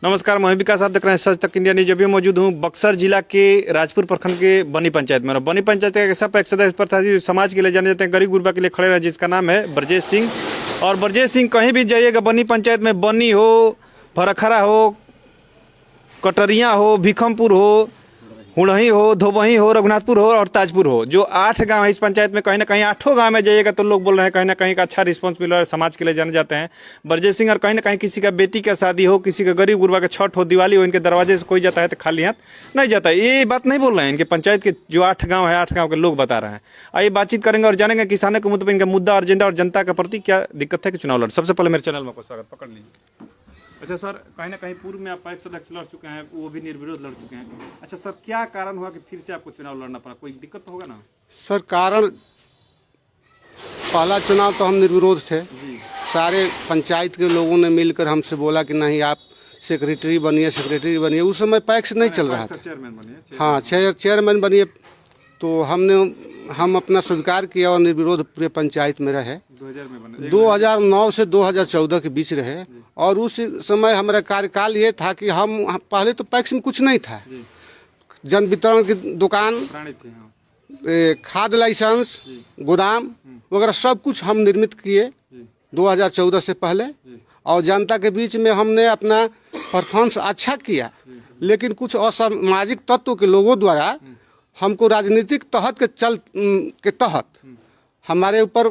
नमस्कार, मैं विकास, आप देख रहे हैं सच तक इंडिया न्यूज। अभी मौजूद हूँ बक्सर जिला के राजपुर प्रखंड के बनी पंचायत में। बनी पंचायत का सब एक सदस्य पर था समाज के लिए जाने जाते हैं, गरीब गुरबा के लिए खड़े रहे, जिसका नाम है ब्रजेश सिंह। और ब्रजेश सिंह कहीं भी जाइएगा बनी पंचायत में, बनी हो, भरखरा हो, कटरिया हो, भिखमपुर हो, हुड़ही हो, धोबही हो, रघुनाथपुर हो और ताजपुर हो, जो 8 गांव है इस पंचायत में, कहीं ना कहीं 8 गांव में जाइएगा तो लोग बोल रहे हैं कहीं ना कहीं का अच्छा रिस्पांस मिल रहा है, समाज के लिए जाने जाते हैं ब्रजेश सिंह। और कहीं ना कहीं किसी का बेटी का शादी हो, किसी का गरीब गुरबा का छठ हो, दिवाली हो, इनके दरवाजे से कोई जाता है तो खाली हाथ नहीं जाता है। ये बात नहीं बोल रहे हैं, इनके पंचायत के जो 8 गाँव है, 8 गाँव के लोग बता रहे हैं। आइए बातचीत करेंगे और जानेंगे किसानों के मुद्दे पर इनका मुद्दा और एजेंडा और जनता के प्रति क्या दिक्कत है कि चुनाव लड़। सबसे पहले मेरे चैनल में स्वागत, पकड़ लीजिए। अच्छा सर, कहीं ना कहीं पूर्व में आप पैक्स अध्यक्ष लड़ चुके हैं, वो भी निर्विरोध लड़ चुके हैं। अच्छा सर, क्या कारण हुआ कि फिर से आपको चुनाव लड़ना पड़ा? कोई दिक्कत तो होगा ना सर? कारण, पहला चुनाव तो हम निर्विरोध थे। सारे पंचायत के लोगों ने मिलकर हमसे बोला कि नहीं, आप सेक्रेटरी बनिए। उस समय पैक्स नहीं चल रहा था। चेयरमैन बनिए। हाँ, चेयरमैन बनिए। तो हम अपना स्वीकार किया और निर्विरोध पूरे पंचायत में रहे। 2000 में बने, 2009 से 2014 के बीच रहे। और उस समय हमारा कार्यकाल ये था कि हम पहले तो पैक्स में कुछ नहीं था। जन वितरण की दुकान, खाद लाइसेंस, गोदाम वगैरह सब कुछ हम निर्मित किए 2014 से पहले। और जनता के बीच में हमने अपना परफॉर्मेंस अच्छा किया। लेकिन कुछ असामाजिक तत्वों के लोगों द्वारा हमको राजनीतिक तहत के तहत हमारे ऊपर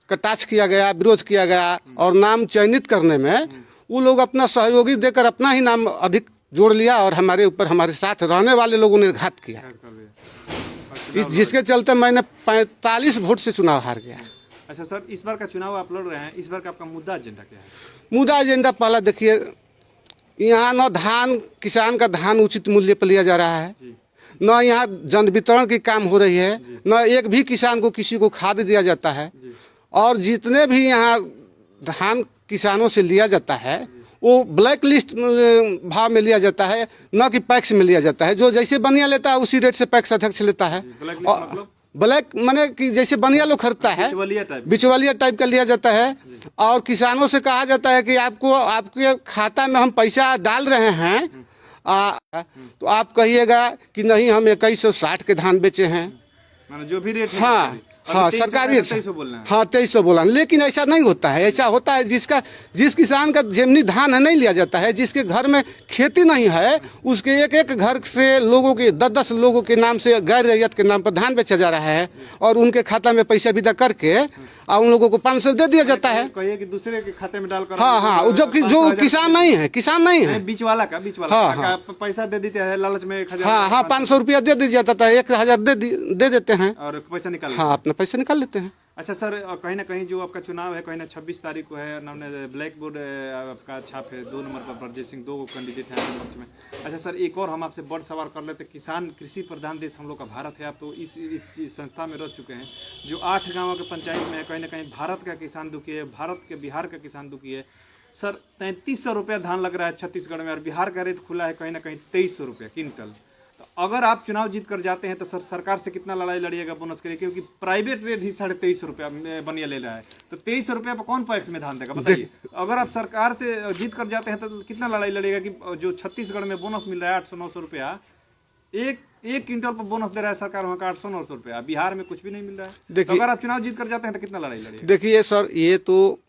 कटाक्ष किया गया, विरोध किया गया। और नाम चयनित करने में वो लोग अपना सहयोगी देकर अपना ही नाम अधिक जोड़ लिया और हमारे ऊपर, हमारे साथ रहने वाले लोगों ने घात किया, जिसके चलते मैंने 45 वोट से चुनाव हार गया। अच्छा सर, इस बार का चुनाव आप लड़ रहे हैं, इस बार का आपका मुद्दा एजेंडा क्या है? मुद्दा एजेंडा पहला देखिए, यहाँ न धान, किसान का धान उचित मूल्य पर लिया जा रहा है, न यहाँ जन वितरण की काम हो रही है, न एक भी किसान को किसी को खाद दिया जाता है। और जितने भी यहाँ धान किसानों से लिया जाता है वो ब्लैक लिस्ट भाव में लिया जाता है, न कि पैक्स में लिया जाता है। जो जैसे बनिया लेता है उसी रेट से पैक्स अध्यक्ष लेता है। ब्लैक माने कि जैसे बनिया लोग खरीदता है, बिचवलिया टाइप का लिया जाता है। और किसानों से कहा जाता है कि आपको, आपके खाता में हम पैसा डाल रहे हैं, तो आप कहिएगा कि नहीं, हम 2160 के धान बेचे हैं, जो भी रेट है। हाँ, सरकारी, हाँ 2300 बोला। लेकिन ऐसा नहीं होता है। ऐसा होता है जिस किसान का जेमनी धान है नहीं लिया जाता है, जिसके घर में खेती नहीं है, उसके एक घर से लोगों के 10-10 लोगों के नाम से गैर रैयत के नाम पर धान बेचा जा रहा है। और उनके खाता में पैसा विदा करके और उन लोगों को 500 दे दिया जाता है। कहिए कि दूसरे के खाते में डालकर। हाँ, जबकि जो किसान नहीं है, बीच वाला का पैसा दे देते हैं लालच में। 1000, हाँ 500 रुपया दे दिया जाता है, 1000 दे देते हैं और पैसा निकाल, हाँ अपना पैसा निकाल लेते हैं। अच्छा सर, कहीं ना कहीं जो आपका चुनाव है, कहीं ना 26 तारीख को है, नाम ब्लैक बोर्ड आपका छाप है, 2 नंबर पर ब्रजेश सिंह, 2 कैंडिडेट हैं आपके पक्ष में। अच्छा सर, एक और हम आपसे बड़ सवाल कर लेते, किसान कृषि प्रधान देश हम लोग का भारत है, आप तो इस संस्था में रह चुके हैं, जो 8 गाँव के पंचायत में है, कहीं ना कहीं भारत का किसान दुखी है, भारत के बिहार का किसान दुखी है। सर 3300 रुपया धान लग रहा है छत्तीसगढ़ में, और बिहार का रेट खुला है कहीं ना कहीं 2300 रुपया क्विंटल। अगर आप चुनाव जीत कर जाते हैं तो सर सरकार से कितना लड़ाई लड़िएगा बोनस के लिए? क्योंकि प्राइवेट रेट ही 2350 रुपया बनिया ले रहा है, तो 2300 रुपया पर कौन पैक्स में धान देगा बताइए? अगर आप सरकार से जीत कर जाते हैं तो कितना लड़ाई लड़िएगा कि जो छत्तीसगढ़ में बोनस मिल रहा है 800-900 रुपया, एक क्विंटल पर बोनस दे रहा है सरकार, वहाँ का 800-900 रुपया, बिहार में कुछ भी नहीं मिल रहा है। तो अगर आप चुनाव जीत कर जाते हैं तो कितना लड़ाई लड़िएगा? देखिए सर, ये तो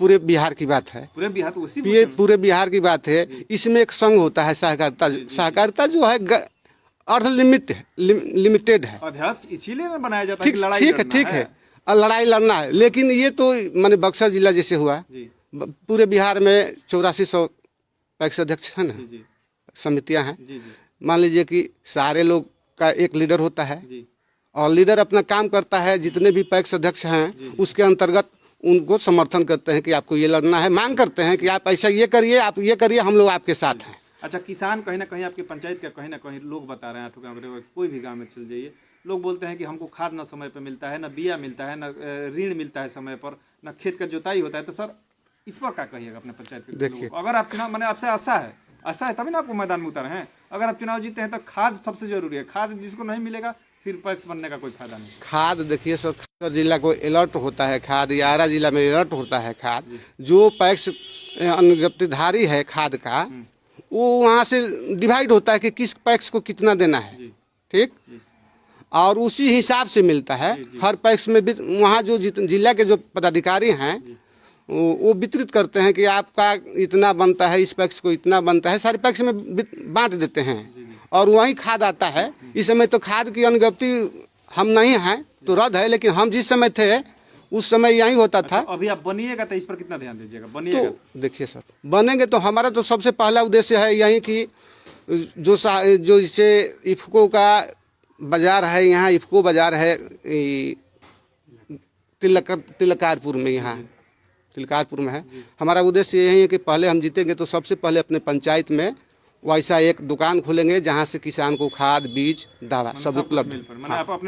पूरे बिहार की बात है, पूरे बिहार तो उसी, ये पूरे बिहार की बात है। इसमें एक संघ होता है सहकारिता जो है अर्ध लिमिटेड है अध्यक्ष, इसीलिए बनाया जाता है। ठीक है, लड़ाई लड़ना है। लेकिन ये तो माने बक्सर जिला जैसे हुआ, पूरे बिहार में 8400 पैक्स अध्यक्ष है ना, समितियां हैं। मान लीजिए कि सारे लोग का एक लीडर होता है, और लीडर अपना काम करता है। जितने भी पैक्स अध्यक्ष हैं उसके अंतर्गत उनको समर्थन करते हैं कि आपको ये लड़ना है, मांग करते हैं कि आप ऐसा ये करिए, आप ये करिए, हम लोग आपके साथ हैं। अच्छा, किसान कहीं ना कहीं आपकी पंचायत का कहीं ना कहीं लोग बता रहे हैं, 8 गाँव कोई भी गांव में चल जाइए, लोग बोलते हैं कि हमको खाद ना समय पर मिलता है, ना बिया मिलता है, ना ऋण मिलता है समय पर, ना खेत का जोताई होता है। तो सर इस पर क्या कहिएगा अपने पंचायत के? देखिए, अगर आप चुनाव, मैंने आपसे आशा है तभी ना आपको मैदान में उतारे हैं। अगर आप चुनाव जीते हैं तो खाद सबसे जरूरी है, खाद जिसको नहीं मिलेगा फिर पैक्स बनने का कोई फायदा नहीं। खाद देखिए सर, बक्सर जिला को अलर्ट होता है खाद, यारा जिला में अलर्ट होता है खाद। जो पैक्स अनुज्ञप्तिधारी है खाद का, वो वहाँ से डिवाइड होता है कि किस पैक्स को कितना देना है, ठीक, और उसी हिसाब से मिलता है। हर पैक्स में वहाँ जो जिला के जो पदाधिकारी हैं वो वितरित करते हैं कि आपका इतना बनता है, इस पैक्स को इतना बनता है, सारे पैक्स में बांट देते हैं और वहीं खाद आता है। इस समय तो खाद की अनुगति हम नहीं हैं तो रद्द है, लेकिन हम जिस समय थे उस समय यही होता था। अभी आप बनिएगा तो इस पर कितना ध्यान दीजिएगा? बनिएगा तो देखिए सर, बनेंगे तो हमारा तो सबसे पहला उद्देश्य है यही कि जो इसे इफ्को का बाजार है, यहाँ इफ्को बाजार है तिलकारपुर में, यहाँ तिलकारपुर में है। हमारा उद्देश्य यही है कि पहले हम जीतेंगे तो सबसे पहले अपने पंचायत में वैसा एक दुकान खोलेंगे जहाँ से किसान को खाद, बीज, दवा सब उपलब्ध।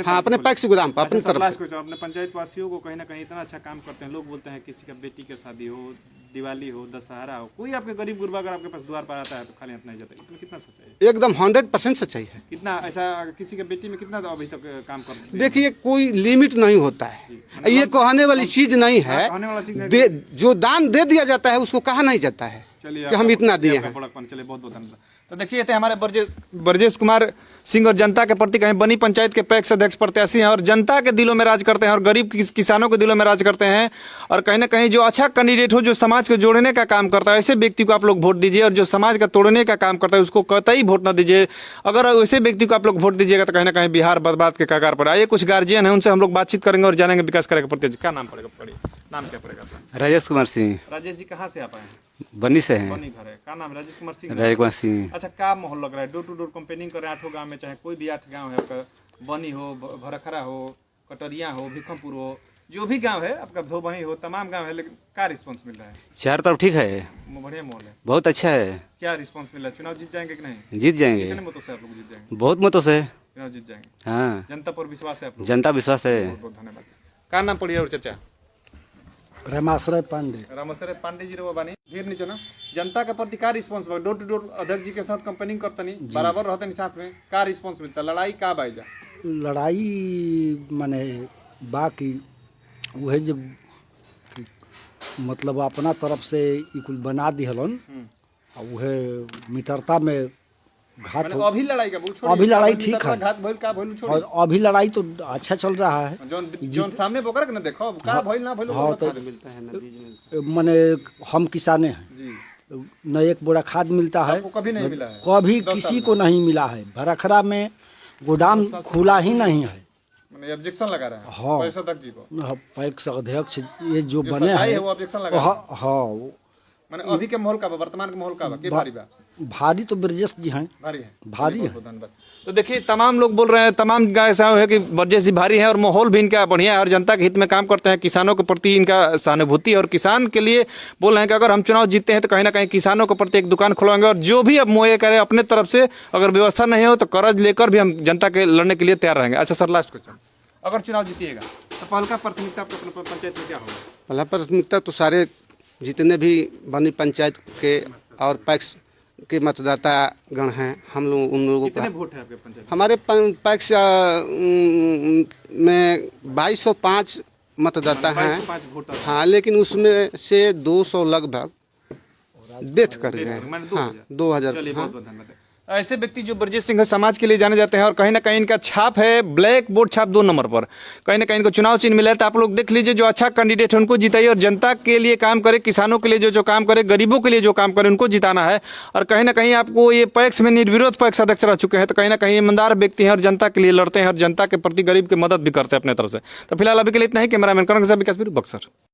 हाँ, अपने पैक्स गोदाम पर अपनी तरफ से। अपने पंचायत वासियों को कहीं ना कहीं इतना अच्छा काम करते हैं, लोग बोलते हैं किसी का बेटी का शादी हो, दिवाली हो, दशहरा हो, कोई आपके गरीब गुरबा अगर आपके पास द्वार पर आता है तो खाली हाथ नहीं जाता, इसमें कितना सच्चाई है? एकदम 100% सच्चाई है। कितना ऐसा किसी के बेटी में कितना अभी तक काम करते हैं? देखिए, कोई लिमिट नहीं होता है, ये कहने वाली चीज नहीं है। जो दान दे दिया जाता है उसको कहा नहीं जाता है कि हम इतना दिए हैं। चलिए, बहुत बहुत धन्यवाद। तो देखिए, थे हमारे ब्रजेश कुमार सिंह और जनता के प्रति कहीं बनी पंचायत के पैक्स अध्यक्ष प्रत्याशी हैं और जनता के दिलों में राज करते हैं और गरीब किसानों के दिलों में राज करते हैं। और कहीं ना कहीं जो अच्छा कैंडिडेट हो, जो समाज को जोड़ने का काम करता है, ऐसे व्यक्ति को आप लोग वोट दीजिए। और जो समाज का तोड़ने का काम करता है उसको कतई वोट ना दीजिए। अगर वैसे व्यक्ति को आप लोग वोट दीजिएगा तो कहीं ना कहीं बिहार बर्बाद के कगार पर। आइए, कुछ गार्जियन है उनसे हम लोग बातचीत करेंगे और जानेंगे विकास कार्य के प्रति। क्या नाम पड़ेगा? नाम क्या पड़ेगा? राजेश कुमार सिंह। राजेश जी कहाँ से आप आए हैं? बनी से हैं। बनी घर है। क्या नाम है? राजेश कुमार सिंह। राजेश कुमार सिंह। अच्छा, क्या माहौल लग रहा है? डोर टू डोर कंपेनिंग कर रहे हैं 8 गांव में, चाहे कोई भी 8 गांव है आपका, बनी हो, भरखरा हो, कटरिया हो, भिखमपुर हो, जो भी गांव है आपका, धोबही हो, तमाम गांव है, लेकिन क्या रिस्पांस मिल रहा है? चार तरफ ठीक है, बढ़िया माहौल है, बहुत अच्छा है। क्या रिस्पांस मिल रहा है? चुनाव जीत जाएंगे कि नहीं? जीत जाएंगे। कितने मतों से आप लोग जीत जाएंगे? बहुत मतों से चुनाव जीत जाएंगे। हाँ, जनता पर विश्वास है आप लोग? जनता विश्वास है। बहुत बहुत धन्यवाद। क्या नाम पड़िए और चाचा? रमाश्रय पांडे। रामेश्वर पांडे जी रो बानी ढेर नीचे ना। जनता के प्रति का रिस्पांस बा? डोर टू डोर अध्यक्ष जी के साथ कंपेनिंग करतनी, बराबर रहतनी साथ में, का रिस्पांस मिलता? लड़ाई का बाईजा? लड़ाई माने बाकी वह जब मतलब अपना तरफ से ई कुल बना दिहलन और वह मित्रता में घात मैंने अभी लड़ाई का बोल, अभी लड़ाई ठीक है। घात भइल का भइल छोड़, और अभी लड़ाई तो अच्छा चल रहा है। जोन सामने बोकर के ना देखो का भइल ना भइल। हाँ, तो माने हम किसाने हैं जी, न एक बोरा खाद मिलता है, आपको कभी नहीं मिला है? कभी किसी को नहीं मिला है। भरखरा में गोदाम खुला ही नहीं है। मैंने ऑब्जेक्शन लगा रहा है। हाँ, पैसा तक जी को पैक्स अध्यक्ष ये जो बने सच्चाई हैं है वो ऑब्जेक्शन लगा रहा है। हाँ, मैंने अभी के माहौल का बा, वर्तमान के माहौल का बा, के भारी बा? भारी तो ब्रजेश जी हैं, भारी है, भारी है। बहुत धन्यवाद। तो देखिए, तमाम लोग बोल रहे हैं, तमाम गाय ऐसा है कि ब्रजेश जी भारी है और माहौल भी इनका बढ़िया है और जनता के हित में काम करते हैं। किसानों के प्रति इनका सहानुभूति और किसान के लिए बोल रहे हैं कि अगर हम चुनाव जीतते हैं तो कहीं ना कहीं किसानों के प्रति एक दुकान खुलवाएंगे और जो भी अब मुहैया करें अपने तरफ से, अगर व्यवस्था नहीं हो तो कर्ज लेकर भी हम जनता के लड़ने के लिए तैयार रहेंगे। अच्छा सर, लास्ट क्वेश्चन, अगर चुनाव जीतिएगा तो पहला प्राथमिकता आपको अपने पंचायत में क्या होगा? पहला प्राथमिकता तो सारे जितने भी बनी पंचायत के और पैक्स के मतदाता गण हैं, हम लोग उन लोगों कितने का वोट है आपके पंचायत? हमारे पैक्स में 2205 मतदाता हैं। 5 वोटर। हाँ, लेकिन उसमें से 200 लगभग डेथ कर गए। हाँ, 2000। चलिए, बहुत बहुत धन्यवाद। ऐसे व्यक्ति जो ब्रजेश सिंह समाज के लिए जाने जाते हैं और कहीं ना कहीं इनका छाप है ब्लैक बोर्ड छाप 2 नंबर पर, कहीं ना कहीं इनको चुनाव चिन्ह मिला है। तो आप लोग देख लीजिए, जो अच्छा कैंडिडेट है उनको जिताइए और जनता के लिए काम करे, किसानों के लिए जो काम करे, गरीबों के लिए जो काम करे, उनको जिताना है। और कहीं ना कहीं आपको ये पैक्स में निर्विरोध पैक्स अध्यक्ष रह चुके हैं, तो कहीं ना कहीं ईमानदार व्यक्ति हैं और जनता के लिए लड़ते हैं और जनता के प्रति गरीब की मदद भी करते हैं अपने तरफ से। तो फिलहाल अभी के लिए इतना ही। कैमरामैन करण के साथ विकास बक्सर।